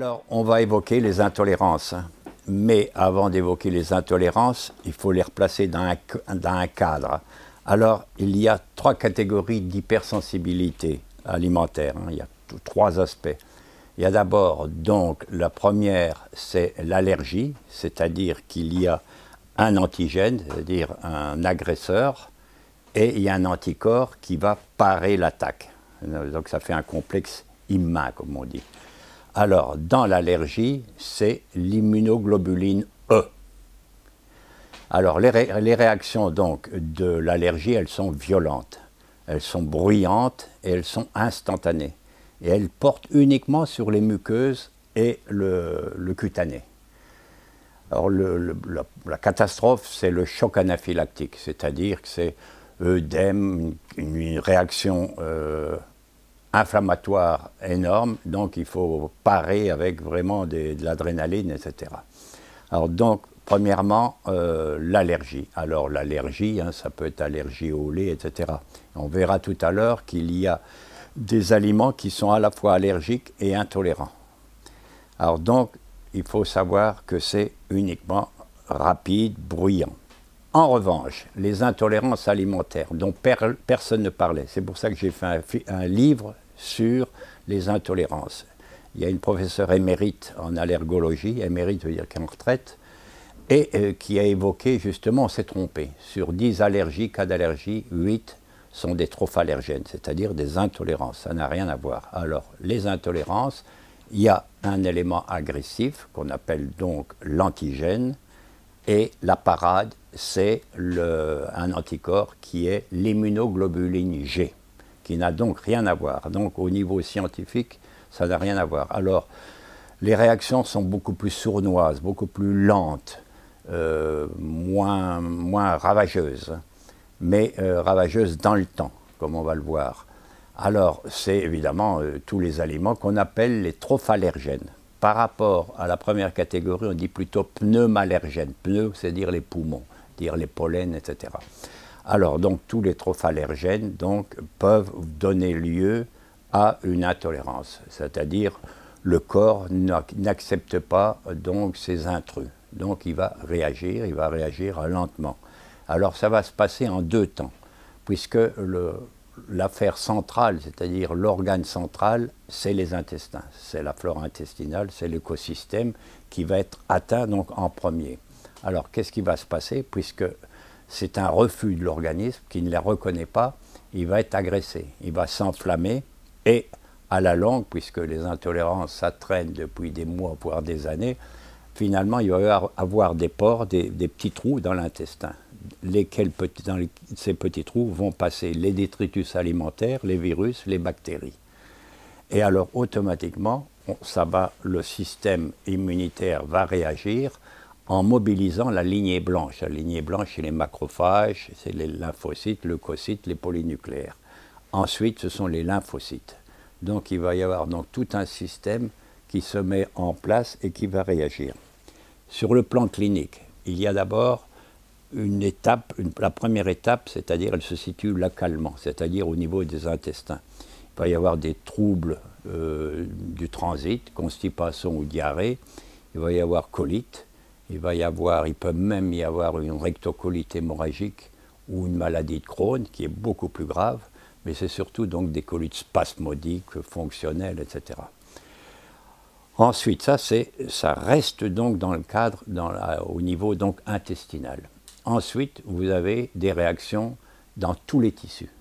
Alors, on va évoquer les intolérances. Mais avant d'évoquer les intolérances, il faut les replacer dans un cadre. Alors, il y a trois catégories d'hypersensibilité alimentaire. Il y a trois aspects. Il y a d'abord, donc, la première, c'est l'allergie, c'est-à-dire qu'il y a un antigène, c'est-à-dire un agresseur, et il y a un anticorps qui va parer l'attaque. Donc, ça fait un complexe immun, comme on dit. Alors, dans l'allergie, c'est l'immunoglobuline E. Alors, les réactions donc, de l'allergie, elles sont violentes, elles sont bruyantes et elles sont instantanées. Et elles portent uniquement sur les muqueuses et le cutané. Alors, la catastrophe, c'est le choc anaphylactique, c'est-à-dire que c'est œdème, une réaction inflammatoire énorme, donc il faut parer avec vraiment de l'adrénaline, etc. Alors donc, premièrement, l'allergie. Alors l'allergie, ça peut être allergie au lait, etc. On verra tout à l'heure qu'il y a des aliments qui sont à la fois allergiques et intolérants. Alors donc, il faut savoir que c'est uniquement rapide, bruyant. En revanche, les intolérances alimentaires dont personne ne parlait, c'est pour ça que j'ai fait un livre sur les intolérances. Il y a une professeure émérite en allergologie, émérite veut dire qu'elle est en retraite, et qui a évoqué justement, on s'est trompé, sur 10 allergies, cas d'allergie, 8 sont des trophallérgènes, c'est-à-dire des intolérances, ça n'a rien à voir. Alors, les intolérances, il y a un élément agressif qu'on appelle donc l'antigène, et la parade, c'est un anticorps qui est l'immunoglobuline G, qui n'a donc rien à voir. Donc au niveau scientifique, ça n'a rien à voir. Alors, les réactions sont beaucoup plus sournoises, beaucoup plus lentes, moins ravageuses, mais ravageuses dans le temps, comme on va le voir. Alors, c'est évidemment tous les aliments qu'on appelle les trophallérgènes. Par rapport à la première catégorie, on dit plutôt pneumallergènes. Pneu, c'est dire les poumons, dire les pollens, etc. Alors, donc, tous les trophallérgènes donc, peuvent donner lieu à une intolérance, c'est-à-dire le corps n'accepte pas donc ces intrus. Donc, il va réagir lentement. Alors, ça va se passer en deux temps, puisque l'affaire centrale, c'est-à-dire l'organe central, c'est les intestins, c'est la flore intestinale, c'est l'écosystème qui va être atteint donc en premier. Alors qu'est-ce qui va se passer? Puisque c'est un refus de l'organisme qui ne les reconnaît pas, il va être agressé, il va s'enflammer et à la longue, puisque les intolérances ça traîne depuis des mois voire des années, finalement il va y avoir des pores, des petits trous dans l'intestin. Dans ces petits trous vont passer les détritus alimentaires, les virus, les bactéries. Et alors automatiquement, le système immunitaire va réagir en mobilisant la lignée blanche. La lignée blanche, c'est les macrophages, c'est les lymphocytes, leucocytes, les polynucléaires. Ensuite, ce sont les lymphocytes. Donc il va y avoir donc, tout un système qui se met en place et qui va réagir. Sur le plan clinique, il y a d'abord la première étape, c'est-à-dire elle se situe localement, c'est-à-dire au niveau des intestins. Il va y avoir des troubles du transit, constipation ou diarrhée, il va y avoir colite, il peut même y avoir une rectocolite hémorragique ou une maladie de Crohn qui est beaucoup plus grave, mais c'est surtout donc des colites spasmodiques, fonctionnelles, etc. Ensuite, ça reste donc dans le cadre, au niveau donc intestinal. Ensuite, vous avez des réactions dans tous les tissus.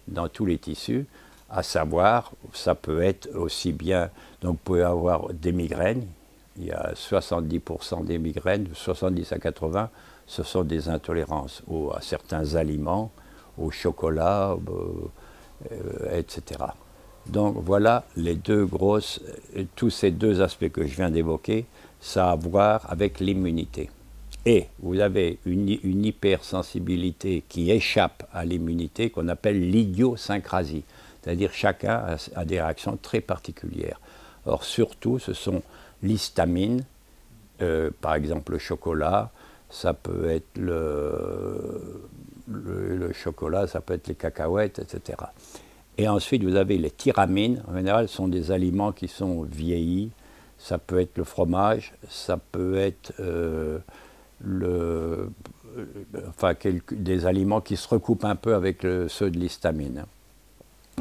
Dans tous les tissus, à savoir, ça peut être aussi bien, donc vous pouvez avoir des migraines, il y a 70% des migraines, 70 à 80, ce sont des intolérances à certains aliments, au chocolat, etc. Donc voilà tous ces deux aspects que je viens d'évoquer, ça a à voir avec l'immunité. Et vous avez une hypersensibilité qui échappe à l'immunité qu'on appelle l'idiosyncrasie, c'est-à-dire chacun a des réactions très particulières. Or surtout ce sont l'histamine, par exemple le chocolat, ça peut être le chocolat, ça peut être les cacahuètes, etc. Et ensuite vous avez les tyramines, en général ce sont des aliments qui sont vieillis, Ça peut être le fromage, ça peut être des aliments qui se recoupent un peu avec ceux de l'histamine.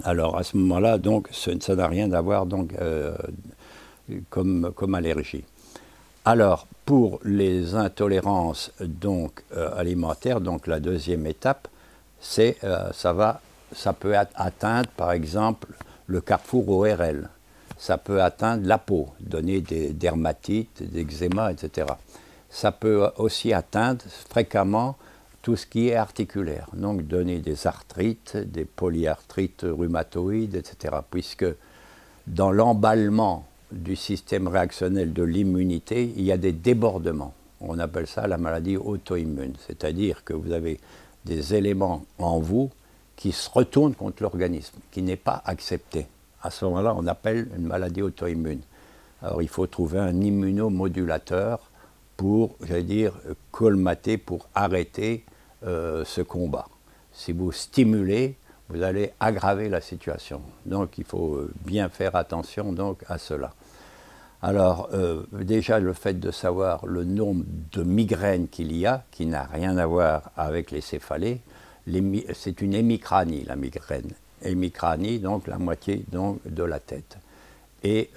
Alors à ce moment-là, donc, ça n'a rien à voir donc, comme allergie. Alors, pour les intolérances donc, alimentaires, donc la deuxième étape, ça peut atteindre, par exemple, le carrefour ORL. Ça peut atteindre la peau, donner des dermatites, des eczémas, etc. Ça peut aussi atteindre fréquemment tout ce qui est articulaire, donc donner des arthrites, des polyarthrites rhumatoïdes, etc. Puisque dans l'emballement du système réactionnel de l'immunité, il y a des débordements. On appelle ça la maladie auto-immune, c'est-à-dire que vous avez des éléments en vous qui se retournent contre l'organisme, qui n'est pas accepté. À ce moment-là, on appelle une maladie auto-immune. Alors il faut trouver un immunomodulateur pour, j'allais dire, colmater, pour arrêter ce combat. Si vous stimulez, vous allez aggraver la situation. Donc il faut bien faire attention donc, à cela. Alors déjà le fait de savoir le nombre de migraines qu'il y a, qui n'a rien à voir avec les céphalées, c'est une hémicranie la migraine. Hémicranie, donc la moitié donc, de la tête. Et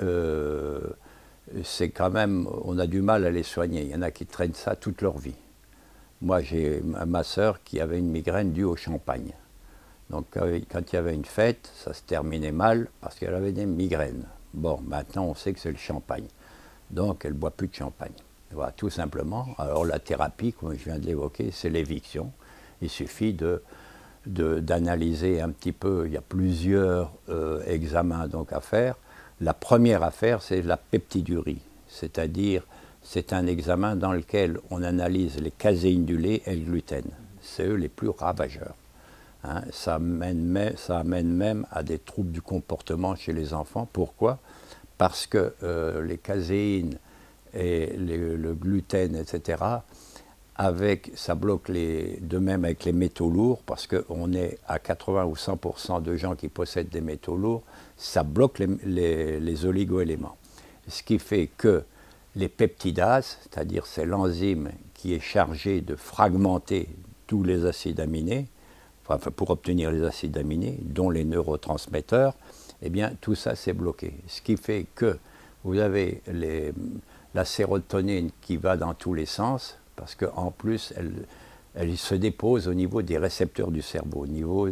c'est quand même, on a du mal à les soigner. Il y en a qui traînent ça toute leur vie. Moi j'ai ma sœur qui avait une migraine due au champagne. Donc quand il y avait une fête, ça se terminait mal parce qu'elle avait des migraines. Bon, maintenant on sait que c'est le champagne. Donc elle ne boit plus de champagne. Voilà, tout simplement. Alors la thérapie, comme je viens de l'évoquer, c'est l'éviction. Il suffit d'analyser un petit peu, il y a plusieurs examens donc à faire. La première à faire, c'est la peptidurie, c'est-à-dire c'est un examen dans lequel on analyse les caséines du lait et le gluten. C'est eux les plus ravageurs. Hein, ça amène même à des troubles du comportement chez les enfants. Pourquoi? Parce que les caséines et le gluten, etc., ça bloque de même avec les métaux lourds, parce qu'on est à 80 ou 100% de gens qui possèdent des métaux lourds, ça bloque les oligo-éléments. Ce qui fait que les peptidases, c'est-à-dire c'est l'enzyme qui est chargée de fragmenter tous les acides aminés, enfin, pour obtenir les acides aminés, dont les neurotransmetteurs, eh bien tout ça c'est bloqué. Ce qui fait que vous avez la sérotonine qui va dans tous les sens, parce qu'en plus elle se dépose au niveau des récepteurs du cerveau, au niveau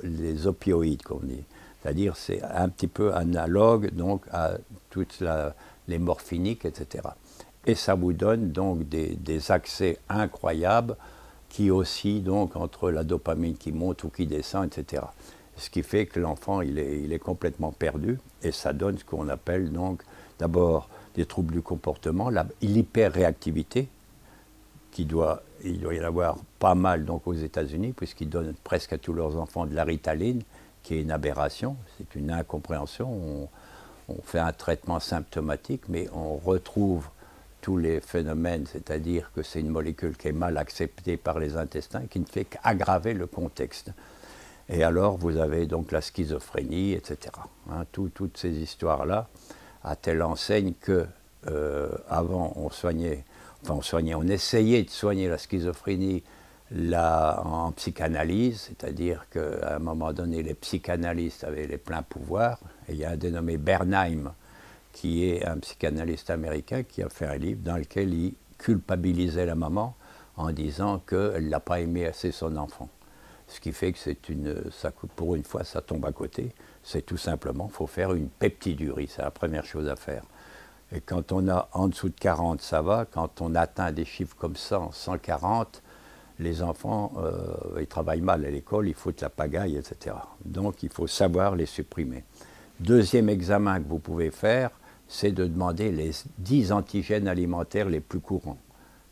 des opioïdes, comme on dit. C'est-à-dire c'est un petit peu analogue donc, à toutes les morphiniques, etc. Et ça vous donne donc des accès incroyables qui oscillent donc entre la dopamine qui monte ou qui descend, etc. Ce qui fait que l'enfant il est complètement perdu et ça donne ce qu'on appelle donc d'abord des troubles du comportement, l'hyperréactivité, il doit y en avoir pas mal donc, aux États-Unis, puisqu'ils donnent presque à tous leurs enfants de la Ritaline, qui est une aberration, c'est une incompréhension. On fait un traitement symptomatique, mais on retrouve tous les phénomènes, c'est-à-dire que c'est une molécule qui est mal acceptée par les intestins, qui ne fait qu'aggraver le contexte. Et alors, vous avez donc la schizophrénie, etc. Hein, toutes ces histoires-là, à telle enseigne que avant on essayait de soigner la schizophrénie en psychanalyse, c'est-à-dire qu'à un moment donné, les psychanalystes avaient les pleins pouvoirs. Et il y a un dénommé Bernheim, qui est un psychanalyste américain, qui a fait un livre dans lequel il culpabilisait la maman en disant qu'elle n'a pas aimé assez son enfant. Ce qui fait que pour une fois, ça tombe à côté. C'est tout simplement, il faut faire une peptidurie, c'est la première chose à faire. Et quand on a en dessous de 40, ça va. Quand on atteint des chiffres comme 100, 140, les enfants, ils travaillent mal à l'école, ils foutent la pagaille, etc. Donc il faut savoir les supprimer. Deuxième examen que vous pouvez faire, c'est de demander les 10 antigènes alimentaires les plus courants.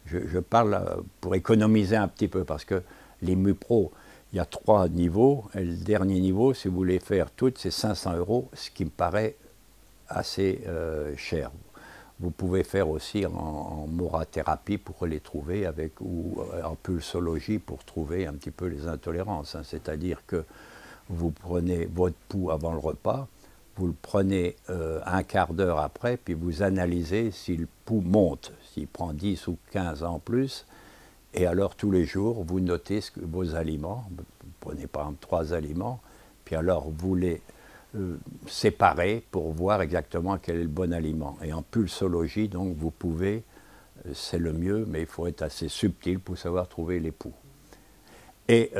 Je parle pour économiser un petit peu, parce que les MUPRO, il y a 3 niveaux, et le dernier niveau, si vous voulez faire toutes, c'est 500 €, ce qui me paraît assez cher. Vous pouvez faire aussi en morathérapie pour les trouver, ou en pulsologie pour trouver un petit peu les intolérances. Hein. C'est-à-dire que vous prenez votre pouls avant le repas, vous le prenez un quart d'heure après, puis vous analysez si le pouls monte, s'il prend 10 ou 15 en plus, et alors tous les jours, vous notez vos aliments, vous prenez par exemple 3 aliments, puis alors vous les séparez pour voir exactement quel est le bon aliment. Et en pulsologie, donc, vous pouvez, c'est le mieux, mais il faut être assez subtil pour savoir trouver les poux. Et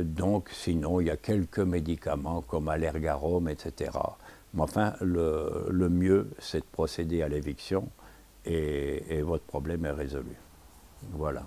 donc, sinon, il y a quelques médicaments comme Allergarome, etc. Mais enfin, le mieux, c'est de procéder à l'éviction et votre problème est résolu. Voilà.